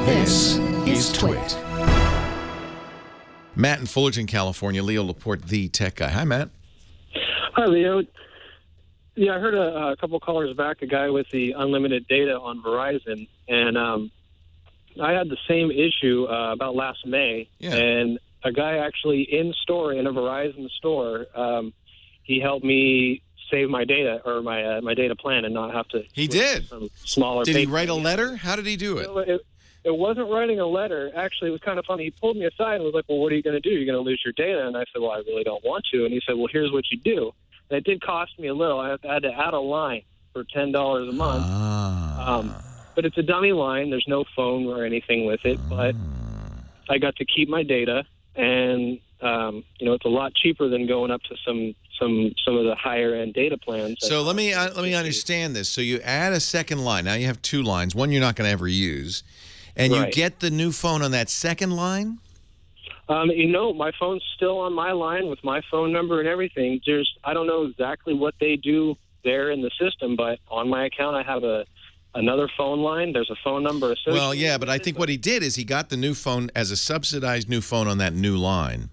This is TWiT. Matt in Fullerton, California. Leo Laporte, the tech guy. Hi, Matt. Hi, Leo. Yeah, I heard a couple callers back, a guy with the unlimited data on Verizon, and I had the same issue about last May, and a guy actually in store, in a Verizon store, he helped me save my data or my data plan and not have to. He did. Some smaller. Did he write a letter? How did he do it? It wasn't writing a letter. Actually, it was kind of funny. He pulled me aside and was like, "Well, what are you going to do? You're going to lose your data." And I said, "Well, I really don't want to." And he said, "Well, here's what you do." And it did cost me a little. I had to add a line for $10 a month. But it's a dummy line. There's no phone or anything with it. But I got to keep my data, and it's a lot cheaper than going up to some of the higher end data plans. So let me understand this. So you add a second line. Now you have two lines. One you're not going to ever use, and you get the new phone on that second line. My phone's still on my line with my phone number and everything. I don't know exactly what they do there in the system, but on my account I have another phone line. There's a phone number associated. Well, yeah, but I think what he did is he got the new phone as a subsidized new phone on that new line.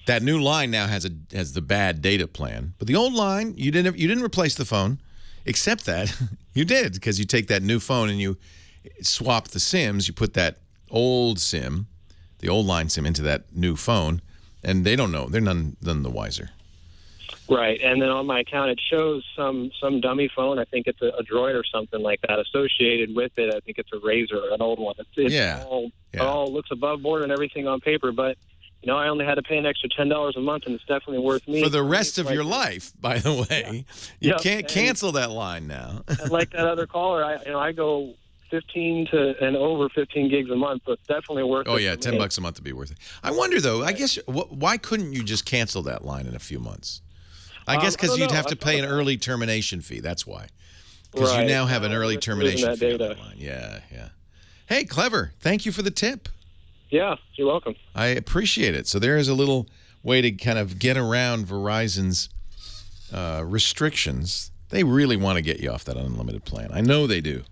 That new line now has the bad data plan, but the old line you didn't replace the phone, except that you did, because you take that new phone and you swap the SIMs. You put that old SIM, the old line SIM, into that new phone, and they don't know. They're none the wiser. Right, and then on my account it shows some dummy phone. I think it's a Droid or something like that associated with it. I think it's a Razor, an old one. It all looks above board and everything on paper, but I only had to pay an extra $10 a month, and it's definitely worth me. For the rest of your life, by the way. You can't cancel that line now. And like that other caller, I go 15 and over 15 gigs a month, but it's definitely worth it. Oh, yeah, $10 a month to be worth it. I wonder, though, I guess, why couldn't you just cancel that line in a few months? I guess because you'd have to pay an early termination fee. That's why. Because you now have an early termination fee on that line. Yeah. Hey, clever. Thank you for the tip. Yeah, you're welcome. I appreciate it. So there is a little way to kind of get around Verizon's restrictions. They really want to get you off that unlimited plan. I know they do.